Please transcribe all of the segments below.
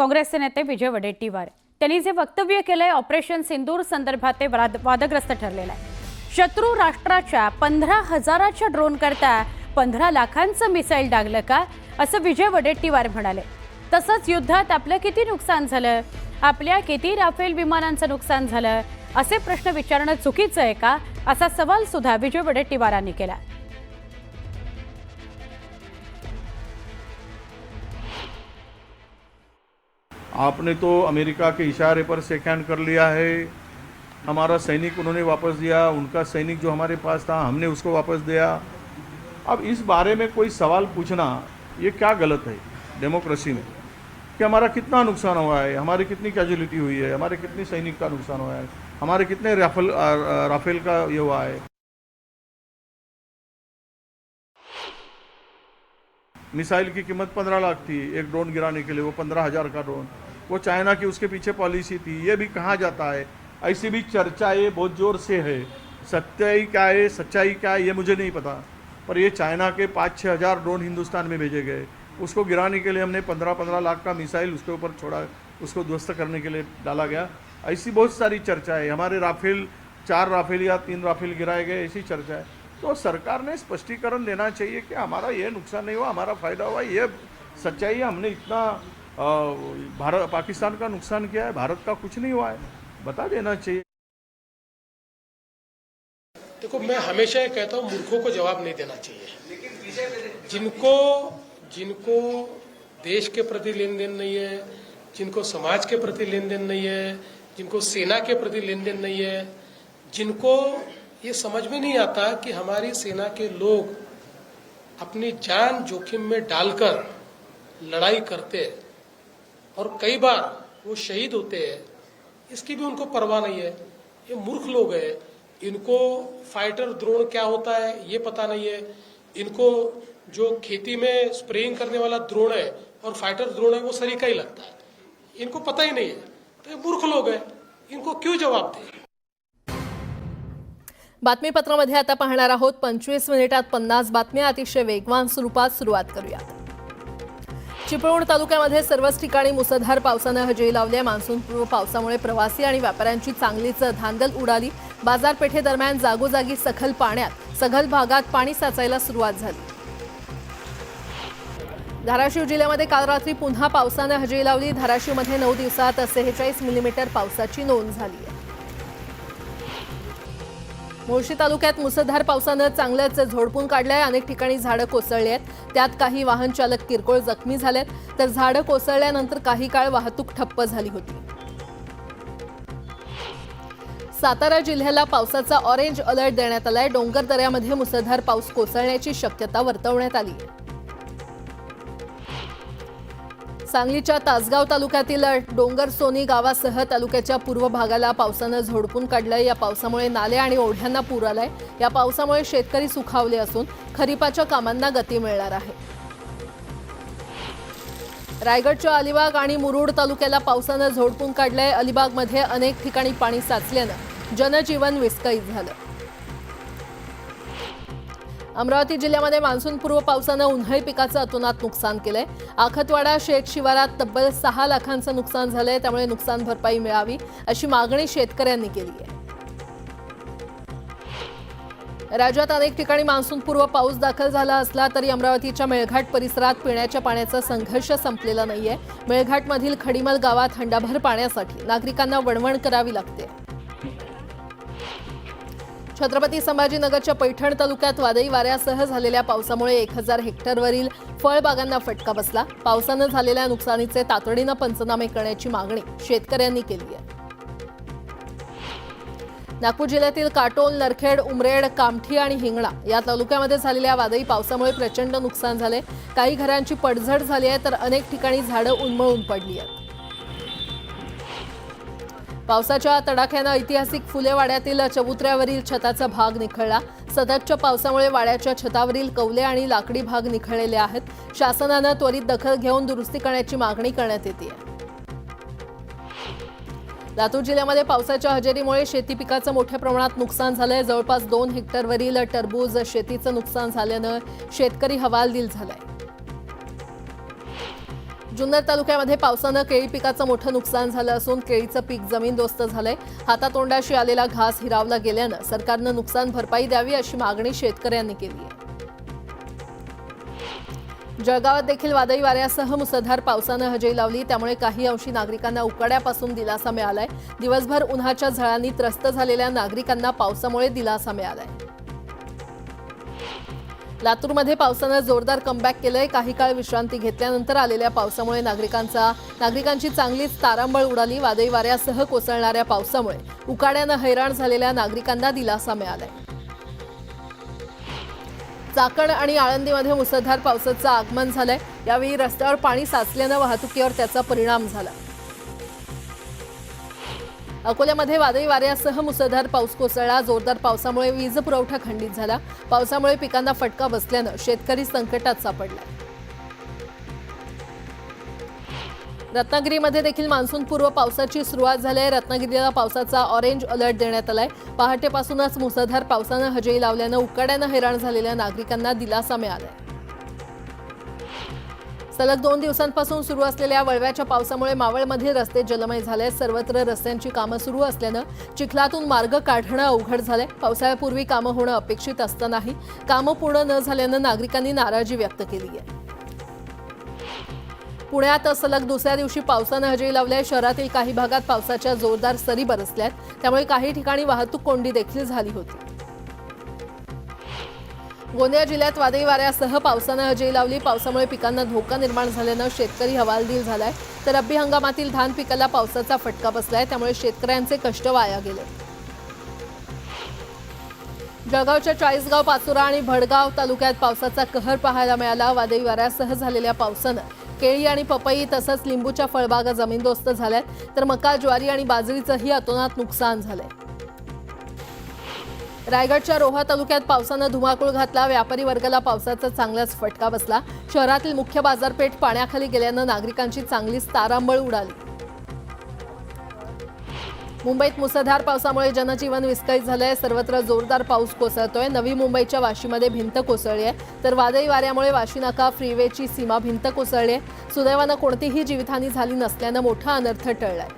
काँग्रेसचे नेते विजय वडेट्टीवार त्यांनी जे वक्तव्य केलंय ऑपरेशन सिंदूर संदर्भात ते वादग्रस्त ठरलेलं आहे। शत्रू राष्ट्राच्या 15,000च्या ड्रोन करता 15 लाखांचं मिसाईल डागलं का असं विजय वडेट्टीवार म्हणाले। तसंच युद्धात आपलं किती नुकसान झालं, आपल्या किती राफेल विमानांचं नुकसान झालं असे प्रश्न विचारणं चुकीचं आहे का असा सवाल सुद्धा विजय वडेट्टीवारांनी केला। आपने तो अमेरिका के इशारे पर सेकंड कर लिया है, हमारा सैनिक उन्होंने वापस दिया, उनका सैनिक जो हमारे पास था हमने उसको वापस दिया। अब इस बारे में कोई सवाल पूछना ये क्या गलत है डेमोक्रेसी में कि हमारा कितना नुकसान हुआ है, हमारी कितनी कैजुअलिटी हुई है, हमारे कितने सैनिक का नुकसान हुआ है, हमारे कितने राफेल का ये हुआ है। मिसाइल की कीमत 15 लाख थी एक ड्रोन गिराने के लिए, वो 15,000 का ड्रोन, वो चाइना की उसके पीछे पॉलिसी थी। ये भी कहा जाता है, ऐसी भी चर्चा ये बहुत ज़ोर से है। सच्चाई क्या है, सच्चाई क्या है ये मुझे नहीं पता, पर ये चाइना के 5-6 हज़ार ड्रोन हिंदुस्तान में भेजे गए, उसको गिराने के लिए हमने 15-15 लाख का मिसाइल उसके ऊपर छोड़ा, उसको ध्वस्त करने के लिए डाला गया। ऐसी बहुत सारी चर्चा है। हमारे राफेल 4 राफेल या 3 राफेल गिराए गए, ऐसी चर्चा है। तो सरकार ने स्पष्टीकरण देना चाहिए कि हमारा ये नुकसान नहीं हुआ, हमारा फ़ायदा हुआ। ये सच्चाई है, हमने इतना भारत पाकिस्तान का नुकसान किया है, भारत का कुछ नहीं हुआ है, बता देना चाहिए। देखो, मैं हमेशा ये कहता हूँ मूर्खों को जवाब नहीं देना चाहिए। जिनको देश के प्रति लेन देन नहीं है, जिनको समाज के प्रति लेन देन नहीं है, जिनको सेना के प्रति लेन देन नहीं है, जिनको ये समझ में नहीं आता कि हमारी सेना के लोग अपनी जान जोखिम में डालकर लड़ाई करते हैं और कई बार वो शहीद होते हैं, इसकी भी उनको परवाह नहीं है। ये मूर्ख लोग हैं। इनको फाइटर ड्रोन क्या होता है ये पता नहीं है। इनको जो खेती में स्प्रेइंग करने वाला ड्रोन है और फाइटर ड्रोन है वो सरीका ही लगता है, इनको पता ही नहीं है। तो ये मूर्ख लोग हैं, इनको क्यों जवाब दें। बातमीपत्रामध्ये आता पाहणार आहोत 25 मिनिटात 50 बातम्या अतिशय वेगवान स्वरूपात सुरुवात करूया। चिपळूण तालुक्यामध्ये सर्वच ठिकाणी मुसळधार पावसाने हजेरी लावली आहे। मान्सूनपूर्व पावसामुळे प्रवासी आणि व्यापाऱ्यांची चांगलीच धांदल उडाली। बाजारपेठेदरम्यान जागोजागी सखल भागात पाणी साचायला सुरुवात झाली। धाराशिव जिल्ह्यामध्ये काल रात्री पुन्हा पावसाने हजेरी लावली। धाराशिवमध्ये 9 दिवसात 46 मिलीमीटर पावसाची नोंद झाली आहे। मुळशी तालुक्यात मुसळधार पावसाने चांगलेच झोडपून काढले आहे। अनेक ठिकाणी झाडं कोसळली आहेत, त्यात काही वाहन चालक किरकोळ जखमी झालेत, तर झाडं कोसळल्यानंतर काही काळ वाहतूक ठप्प झाली होती। सातारा जिल्ह्याला पावसाचा ऑरेंज अलर्ट देण्यात आलाय। डोंगर दऱ्यामध्ये मुसळधार पाऊस कोसळण्याची शक्यता वर्तवण्यात आली आहे। सांगलीच्या तासगाव तालुक्यातील डोंगरसोनी गावासह तालुक्याच्या पूर्व भागाला पावसाने झोडपून काढलंय। या पावसामुळे नाले आणि ओढ्यांना पूर आलाय। या पावसामुळे शेतकरी सुखावले असून खरीपाच्या कामांना गती मिळणार आहे। रायगडच्या अलिबाग आणि मुरुड तालुक्याला पावसाने झोडपून काढलंय। अलिबागमध्ये अनेक ठिकाणी पाणी साचल्याने जनजीवन विस्कळीत झालं। अमरावती जिल्ह्यामध्ये मान्सूनपूर्व पावसाने उन्हाळी पिकाचं अतोनात नुकसान केलंय। आखतवाडा शेत शिवारात तब्बल 6 लाखांचं नुकसान झालंय, त्यामुळे नुकसान भरपाई मिळावी अशी मागणी शेतकऱ्यांनी केली आहे। राज्यात अनेक ठिकाणी मान्सूनपूर्व पाऊस दाखल झाला असला तरी अमरावतीच्या मेळघाट परिसरात पिण्याच्या पाण्याचा संघर्ष संपलेला नाहीये। मेळघाटमधील खडीमल गावात हंडाभर पाण्यासाठी नागरिकांना वणवण करावी लागते। छत्रपती संभाजीनगरच्या पैठण तालुक्यात वादळी वाऱ्यासह झालेल्या पावसामुळे 1000 हेक्टरवरील फळबागांना फटका बसला। पावसाने झालेल्या नुकसानीचे तातडीने पंचनामे करण्याची मागणी शेतकऱ्यांनी केली आहे। नागपूर जिल्ह्यातील काटोल, नरखेड, उमरेड, कामठी आणि हिंगणा या तालुक्यामध्ये झालेल्या वादळी पावसामुळे प्रचंड नुकसान झाले। काही घरांची पडझड झाली आहे, तर अनेक ठिकाणी झाडं उन्मळून पडली आहेत। पावसाच्या तडाख्याने ऐतिहासिक फुलेवाड्यातील चबुतऱ्यावरील छताचा भाग निखळला। सततच्या पावसामुळे वाड्याच्या छतावरील कौले आणि लाकडी भाग निखळलेले आहेत। शासनाने त्वरित दखल घेऊन दुरुस्ती करण्याची मागणी करण्यात येते। लातूर जिल्ह्यामध्ये पावसाच्या हजेरीमुळे शेती पिकाचं मोठ्या प्रमाणात नुकसान झालंय। जवळपास 2 हेक्टरवरील टरबूज शेतीचं नुकसान झाल्याने शेतकरी हवालदिल झालाय। जुन्नर तालुक्यामध्ये पावसानं केळी पिकाचं मोठं नुकसान झालं असून केळीचं पीक जमीनदोस्त झालंय. हातातोंडाशी आलेला घास हिरावला गेल्यानं सरकारनं नुकसान भरपाई द्यावी अशी मागणी शेतकऱ्यांनी केली आहे. जळगावात देखील वादळी वाऱ्यासह मुसळधार पावसानं हजेरी लावली. त्यामुळे काही अंशी नागरिकांना उकाड्यापासून दिलासा मिळालाय. दिवसभर उन्हाच्या झळांनी त्रस्त झालेल्या नागरिकांना पावसामुळे दिलासा मिळालाय. लातूरमध्ये पावसानं जोरदार कमबॅक केलंय. काही काळ विश्रांती घेतल्यानंतर आलेल्या पावसामुळे नागरिकांची चांगलीच तारांबळ उडाली. वादळी वाऱ्यासह कोसळणाऱ्या पावसामुळे उकाड्यानं हैराण झालेल्या नागरिकांना दिलासा मिळालाय. चाकण आणि आळंदीमध्ये मुसळधार पावसाचं आगमन झालंय. यावेळी रस्त्यावर पाणी साचल्यानं वाहतुकीवर त्याचा परिणाम झाला. अकोल्यामध्ये वादळी वाऱ्यासह मुसळधार पाऊस कोसळला. जोरदार पावसामुळे वीज पुरवठा खंडित झाला. पावसामुळे पिकांना फटका बसल्यानं शेतकरी संकटात सापडला. रत्नागिरीमध्ये देखील मान्सूनपूर्व पावसाची सुरुवात झाली आहे. रत्नागिरीला पावसाचा ऑरेंज अलर्ट देण्यात आलाय. पहाटेपासूनच मुसळधार पावसानं हजेरी लावल्यानं उकाड्यानं हैराण झालेल्या नागरिकांना दिलासा मिळालाय. सलग 2 दिवसांपासून सुरू असलेल्या वळव्याच्या पावसामुळे मावळमध्ये रस्ते जलमय झाले. सर्वत्र रस्त्यांची कामं सुरू असल्यानं चिखलातून मार्ग काढणं अवघड झालंय. पावसाळ्यापूर्वी कामं होणं अपेक्षित असतानाही कामं पूर्ण न झाल्यानं नागरिकांनी नाराजी व्यक्त केली आहे. पुण्यात सलग दुसऱ्या दिवशी पावसानं हजेरी लावली आहे. शहरातील काही भागात पावसाच्या जोरदार सरी बरसल्यात. त्यामुळे काही ठिकाणी वाहतूक कोंडी देखील झाली होती. गोंदिया जिल्ह्यात वादळी वाऱ्यासह पावसानं हजेरी लावली. पावसामुळे पिकांना धोका निर्माण झाल्यानं शेतकरी हवालदिल झालाय. तर रब्बी हंगामातील धान पिकाला पावसाचा फटका बसलाय. त्यामुळे शेतकऱ्यांचे कष्ट वाया गेले. जळगावच्या चाळीसगाव, पाचोरा आणि भडगाव तालुक्यात पावसाचा कहर पाहायला मिळाला. वादळी वाऱ्यासह झालेल्या पावसानं केळी आणि पपई तसंच लिंबूच्या फळबागा जमीनदोस्त झाल्यात. तर मका, ज्वारी आणि बाजरीचंही अतोनात नुकसान झालंय. रायगडच्या रोहा तालुक्यात पावसानं धुमाकूळ घातला. व्यापारी वर्गाला पावसाचा चांगलाच फटका बसला. शहरातील मुख्य बाजारपेठ पाण्याखाली गेल्यानं नागरिकांची चांगलीच तारांबळ उडाली. मुंबईत मुसळधार पावसामुळे जनजीवन विस्कळीत झालंय. सर्वत्र जोरदार पाऊस कोसळतोय. नवी मुंबईच्या वाशीमध्ये भिंत कोसळली आहे. तर वादळी वाऱ्यामुळे वाशी नाका फ्रीवेची सीमा भिंत कोसळली आहे. सुदैवानं कोणतीही जीवितहानी झाली नसल्यानं मोठा अनर्थ टळलाय.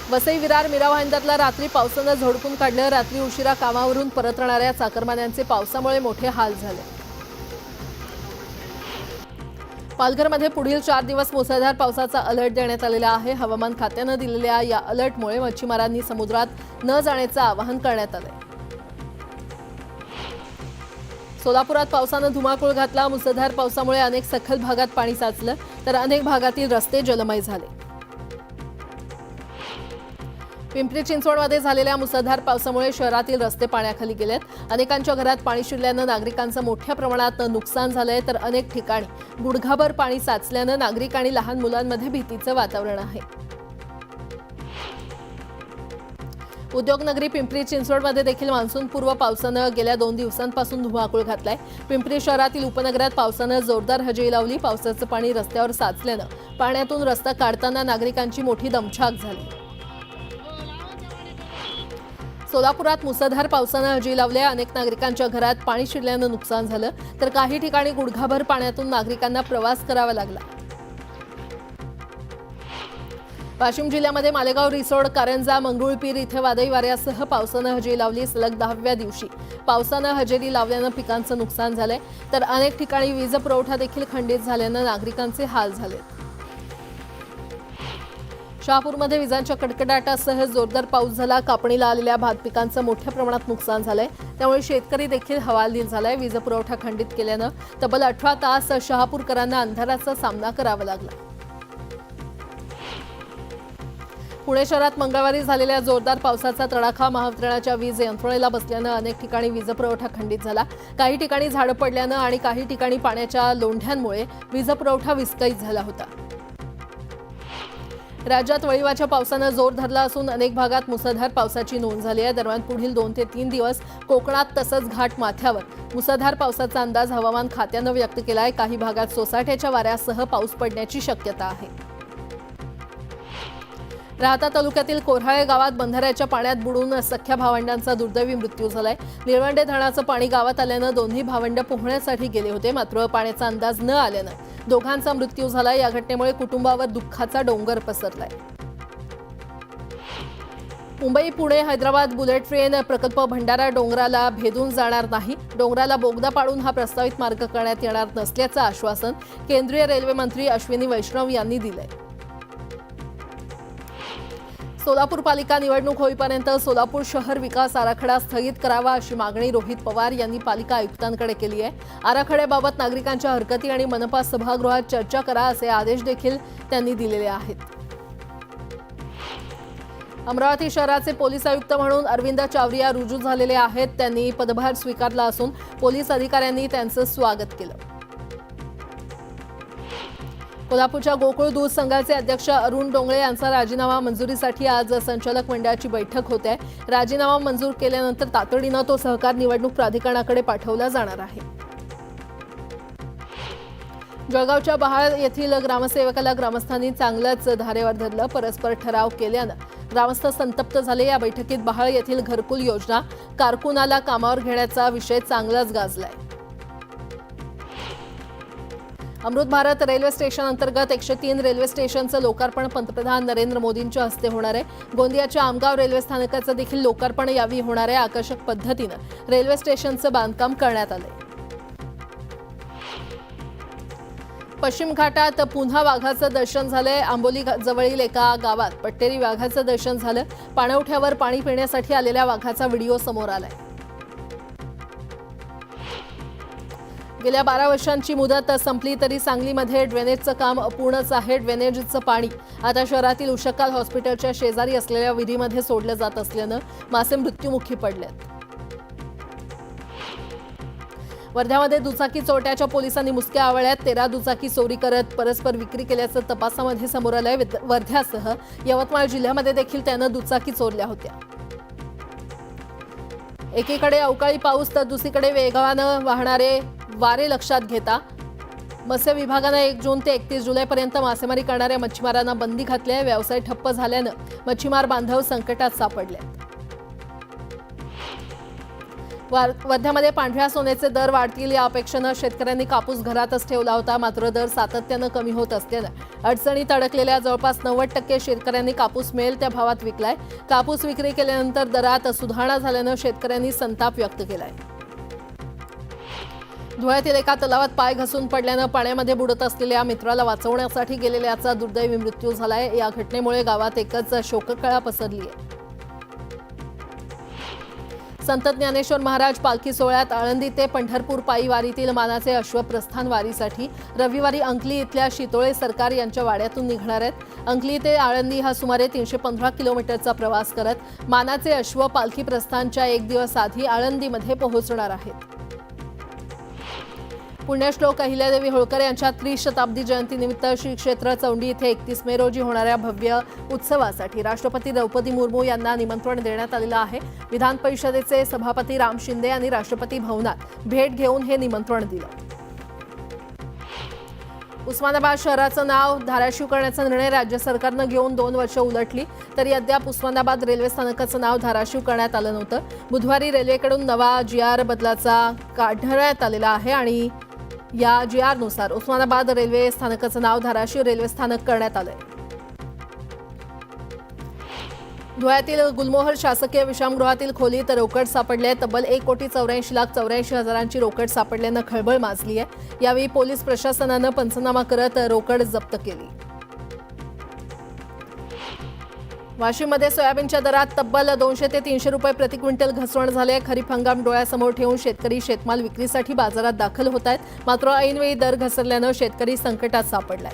वसई विरार मीरा भाईंदरला रात्री पावसानं झोडपून काढलं. रात्री उशिरा कामावरून परतणाऱ्या चाकरमान्यांचे पावसामुळे मोठे हाल झाले. पालघरमध्ये पुढील 4 दिवस मुसळधार पावसाचा अलर्ट देण्यात आलेला आहे. हवामान खात्यानं दिलेल्या या अलर्टमुळे मच्छीमारांनी समुद्रात न जाण्याचं आवाहन करण्यात आलंय. सोलापुरात पावसानं धुमाकूळ घातला. मुसळधार पावसामुळे अनेक सखल भागात पाणी साचलं. तर अनेक भागातील रस्ते जलमय झाले. पिंपरी चिंचवडमध्ये झालेल्या मुसळधार पावसामुळे शहरातील रस्ते पाण्याखाली गेलेत. अनेकांच्या घरात पाणी शिरल्यानं नागरिकांचं मोठ्या प्रमाणात नुकसान झालंय. तर अनेक ठिकाणी गुडघाभर पाणी साचल्यानं नागरिक आणि लहान मुलांमध्ये भीतीचं वातावरण आहे. उद्योगनगरी पिंपरी चिंचवडमध्ये देखील मान्सूनपूर्व पावसानं गेल्या 2 दिवसांपासून धुमाकूळ घातलाय. पिंपरी शहरातील उपनगरात पावसानं जोरदार हजेरी लावली. पावसाचं पाणी रस्त्यावर साचल्यानं पाण्यातून रस्ता काढताना नागरिकांची मोठी दमछाक झाली. सोलापुरात मुसळधार पावसानं हजेरी लावली. अनेक नागरिकांच्या घरात पाणी शिरल्यानं नुकसान झालं. तर काही ठिकाणी गुडघाभर पाण्यातून नागरिकांना प्रवास करावा लागला. वाशिम जिल्ह्यामध्ये मालेगाव, रिसोड, कारंजा, मंगरुळपीर इथे वादळी वाऱ्यासह पावसानं हजेरी लावली. सलग 10व्या दिवशी पावसानं हजेरी लावल्यानं पिकांचं नुकसान झालंय. तर अनेक ठिकाणी वीज पुरवठा देखील खंडित झाल्यानं नागरिकांचे हाल झाले. शहापूरमध्ये विजांच्या कडकडाटासह जोरदार पाऊस झाला. कापणीला आलेल्या भात पिकांचं मोठ्या प्रमाणात नुकसान झालंय. त्यामुळे शेतकरी देखील हवालदिल झालाय. वीज पुरवठा खंडित केल्यानं तब्बल 18 तास शहापूरकरांना अंधाराचा सामना करावा लागला. पुणे शहरात मंगळवारी झालेल्या जोरदार पावसाचा तडाखा महावितरणाच्या वीज यंत्रणेला बसल्यानं अनेक ठिकाणी वीज पुरवठा खंडित झाला. काही ठिकाणी झाडं पडल्यानं आणि काही ठिकाणी पाण्याच्या लोंढ्यांमुळे वीज पुरवठा विस्कळीत झाला होता. राज्यात वळीवाच्या पावसानं जोर धरला असून अनेक भागात मुसळधार पावसाची नोंद झाली आहे. दरम्यान पुढील 2 ते 3 दिवस कोकणात तसंच घाट माथ्यावर मुसळधार पावसाचा अंदाज हवामान खात्यानं व्यक्त केला आहे. काही भागात सोसाट्याच्या वाऱ्यासह पाऊस पडण्याची शक्यता आहे. राहता तालुक्यातील कोऱ्हाळे गावात बंधाऱ्याच्या पाण्यात बुडून सख्या भावंडांचा दुर्दैवी मृत्यू झालाय. निळवंडे धरणाचं पाणी गावात आल्यानं दोन्ही भावंड पोहण्यासाठी गेले होते. मात्र पाण्याचा अंदाज न आल्यानं दोघांचा मृत्यू झाला। या घटनेमुळे कुटुंबावर दुःखाचा डोंगर पसरलाय। मुंबई पुणे हैदराबाद बुलेट ट्रेन प्रकल्प भंडारा डोंगराला भेदून जाणार नाही। डोंगराला बोगदा पाडून हा प्रस्तावित मार्ग करण्यात येणार नसल्याचं आश्वासन केंद्रीय रेल्वे मंत्री अश्विनी वैष्णव यांनी दिलंय। सोलापूर पालिका निवडणूक होईपर्यंत सोलापूर शहर विकास आराखडा स्थगित करावा अशी मागणी रोहित पवार यांनी पालिका आयुक्तांकडे केली आहे। आराखड्याबाबत नागरिकांच्या हरकती आणि मनपा सभागृहात चर्चा करा असे आदेश देखील त्यांनी दिलेले आहेत। अमरावती शहराचे पोलीस आयुक्त म्हणून अरविंद चावरिया रुजू झालेले आहेत। त्यांनी पदभार स्वीकारला असून पोलीस अधिकाऱ्यांनी त्यांचं स्वागत केलं। कोल्हापूरच्या गोकुळ दूध संघाचे अध्यक्ष अरुण डोंगळे यांचा राजीनामा मंजुरीसाठी आज संचालक मंडळाची बैठक होते आहे। राजीनामा मंजूर केल्यानंतर तातडीनं तो सहकार निवडणूक प्राधिकरणाकडे पाठवला जाणार आहे। जळगावच्या बहाळ येथील ग्रामसेवकाला ग्रामस्थांनी चांगलंच धारेवर धरलं। परस्पर ठराव केल्यानं ग्रामस्थ संतप्त झाले। या बैठकीत बहाळ येथील घरकुल योजना कारकुनाला कामावर घेण्याचा विषय चांगलाच गाजलाय। अमृत भारत रेल्वे स्टेशन अंतर्गत 103 रेल्वे स्टेशनचं लोकार्पण पंतप्रधान नरेंद्र मोदींच्या हस्ते होणार आहे। गोंदियाच्या आमगाव रेल्वे स्थानकाचं देखील लोकार्पण यावेळी होणार आहे। आकर्षक पद्धतीनं रेल्वे स्टेशनचं बांधकाम करण्यात आलंय। पश्चिम घाटात पुन्हा वाघाचं दर्शन झालंय। आंबोली जवळील एका गावात पट्टेरी वाघाचं दर्शन झालं। पाणवठ्यावर पाणी पिण्यासाठी आलेल्या वाघाचा व्हिडिओ समोर आलाय। गेल्या 12 वर्षांची मुदत संपली तरी सांगलीमध्ये ड्रेनेजचं काम अपूर्णच आहे। ड्रेनेजचं पाणी आता शहरातील उशकाल हॉस्पिटलच्या शेजारी असलेल्या विहिरीमध्ये सोडलं जात असल्यानं मासे मृत्युमुखी पडलेत। वर्ध्यामध्ये दुचाकी चोरट्याच्या पोलिसांनी मुसक्या आवळ्यात 13 दुचाकी चोरी करत परस्पर विक्री केल्याचं तपासामध्ये समोर आलंय। वर्ध्यासह यवतमाळ जिल्ह्यामध्ये देखील त्यानं दुचाकी चोरल्या होत्या। एकीकडे अवकाळी पाऊस तर दुसरीकडे वेगानं वाहणारे वारे लक्षात घेता मत्स्य विभागानं 1 जून ते 31 जुलैपर्यंत मासेमारी करणाऱ्या मच्छीमारांना बंदी घातली आहे। व्यवसाय ठप्प झाल्यानं मच्छीमार बांधव संकटात सापडले। वर्ध्यामध्ये पांढऱ्या सोन्याचे दर वाढतील या अपेक्षेनं शेतकऱ्यांनी कापूस घरातच ठेवला होता। मात्र दर सातत्यानं कमी होत असल्यानं अडचणीत अडकलेल्या जवळपास 90% शेतकऱ्यांनी कापूस मिळेल त्या भावात विकलाय। कापूस विक्री केल्यानंतर दरात सुधारणा झाल्यानं शेतकऱ्यांनी संताप व्यक्त केलाय। धुळ्यातील एका तलावात पाय घसरून पडल्यानं पाण्यामध्ये बुडत असलेल्या मित्राला वाचवण्यासाठी गेलेल्याचा दुर्दैवी मृत्यू झालाय। या घटनेमुळे गावात एकच शोककळा पसरली आहे। संत ज्ञानेश्वर महाराज पालखी सोहळ्यात आळंदी ते पंढरपूर पायी वारीतील मानाचे अश्व प्रस्थान वारीसाठी रविवारी अंकली इथल्या शितोळे सरकार यांच्या वाड्यातून निघणार आहेत। अंकली ते आळंदी हा सुमारे 315 किलोमीटरचा प्रवास करत मानाचे अश्व पालखी प्रस्थानच्या 1 दिवस आधी आळंदीमध्ये पोहोचणार आहेत। पुण्यश्लोक अहिल्यादेवी होळकर यांच्या त्रिशताब्दी जयंतीनिमित्त श्री क्षेत्र चौंडी इथे 31 मे रोजी होणाऱ्या भव्य उत्सवासाठी राष्ट्रपती द्रौपदी मुर्मू यांना निमंत्रण देण्यात आलेलं आहे। विधान परिषदेचे सभापती राम शिंदे यांनी राष्ट्रपती भवनात भेट घेऊन हे निमंत्रण दिलं। उस्मानाबाद शहराचं नाव धाराशिव करण्याचा निर्णय राज्य सरकारनं घेऊन 2 वर्ष उलटली तरी अद्याप उस्मानाबाद रेल्वे स्थानकाचं नाव धाराशिव करण्यात आलं नव्हतं। बुधवारी रेल्वेकडून नवा GR बदलाचा काढण्यात आलेला आहे आणि या GR नुसार उस्मानाबाद रेल्वे स्थानकाचं नाव धाराशिव रेल्वे स्थानक करण्यात आलंय। धुळ्यातील गुलमोहर शासकीय विश्रामगृहातील खोलीत रोकड सापडले। तब्बल 1,84,84,000ची रोकड सापडल्यानं खळबळ माजली आहे। यावेळी पोलीस प्रशासनानं पंचनामा करत रोकड जप्त केली। वाशिममध्ये सोयाबीनच्या दरात तब्बल 200 ते 300 रुपये प्रति क्विंटल घसरण झाले। खरीप हंगाम डोळ्यासमोर ठेवून शेतकरी शेतमाल विक्रीसाठी बाजारात दाखल होत आहेत। मात्र ऐनवेळी दर घसरल्यानं शेतकरी संकटात सापडलाय।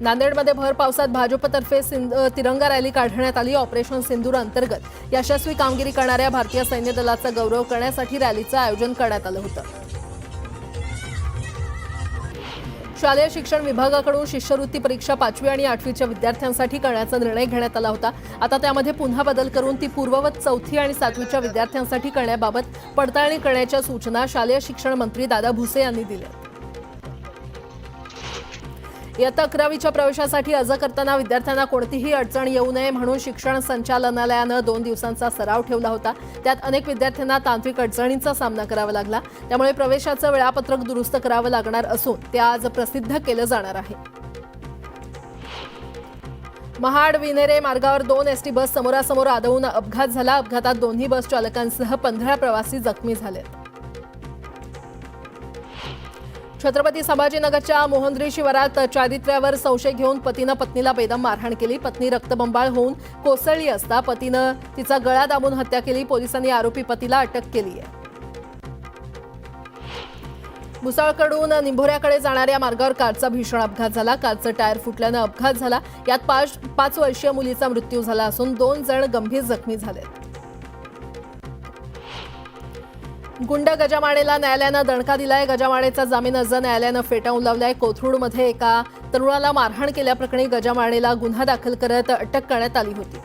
नांदेडमध्ये भर पावसात भाजपतर्फे तिरंगा रॅली काढण्यात आली। ऑपरेशन सिंदूर अंतर्गत यशस्वी कामगिरी करणाऱ्या भारतीय सैन्य दलाचा गौरव करण्यासाठी रॅलीचं आयोजन करण्यात आलं होतं। शालेय शिक्षण विभागाकडून शिष्यवृत्ती परीक्षा 5वी आणि 8वीच्या विद्यार्थ्यांसाठी करण्याचा निर्णय घेण्यात आला होता। आता त्यामध्ये पुन्हा बदल करून ती पूर्ववत 4थी आणि 7वीच्या विद्यार्थ्यांसाठी करण्याबाबत पडताळणी करण्याच्या सूचना शालेय शिक्षण मंत्री दादा भुसे यांनी दिल्या। इयत्ता 11वीच्या प्रवेशासाठी अर्ज करताना विद्यार्थ्यांना कोणतीही अडचण येऊ नये म्हणून शिक्षण संचालनालयानं 2 दिवसांचा सराव ठेवला होता. त्यात अनेक विद्यार्थ्यांना तांत्रिक अडचणींचा सामना करावा लागला. त्यामुळे प्रवेशाचं वेळापत्रक दुरुस्त करावं लागणार असून ते आज प्रसिद्ध केलं जाणार आहे. महाड विनेरे मार्गावर 2 एसटी बस समोरासमोर आदळून अपघात झाला. अपघातात दोन्ही बस चालकांसह 15 प्रवासी जखमी झाले. छत्रपती संभाजीनगरच्या मोहंद्री शिवारात चारित्र्यावर संशय घेऊन पतीनं पत्नीला बेदम मारहाण केली. पत्नी रक्तबंबाळ होऊन कोसळली असता पतीनं तिचा गळा दाबून हत्या केली. पोलिसांनी आरोपी पतीला अटक केली आहे. भुसावळकडून निंभोऱ्याकडे जाणाऱ्या मार्गावर कारचा भीषण अपघात झाला. कारचं टायर फुटल्यानं अपघात झाला. यात 5 वर्षीय मुलीचा मृत्यू झाला असून 2 जण गंभीर जखमी झाले. गुंड गजामाळेला न्यायालयानं दणका दिलाय. गजामाळेचा जामीन अर्ज न्यायालयानं फेटाळून लावलाय. कोथरूडमध्ये एका तरुणाला मारहाण केल्याप्रकरणी गजामाळेला गुन्हा दाखल करत अटक करण्यात आली होती.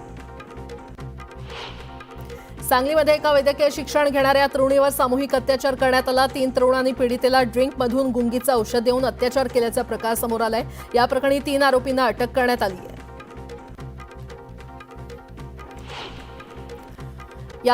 सांगलीमध्ये एका वैद्यकीय शिक्षण घेणाऱ्या तरुणीवर सामूहिक अत्याचार करण्यात आला. 3 तरुणांनी पीडितेला ड्रिंकमधून गुंगीचं औषध देऊन अत्याचार केल्याचा प्रकार समोर आलाय. या प्रकरणी 3 आरोपींना अटक करण्यात आली आहे.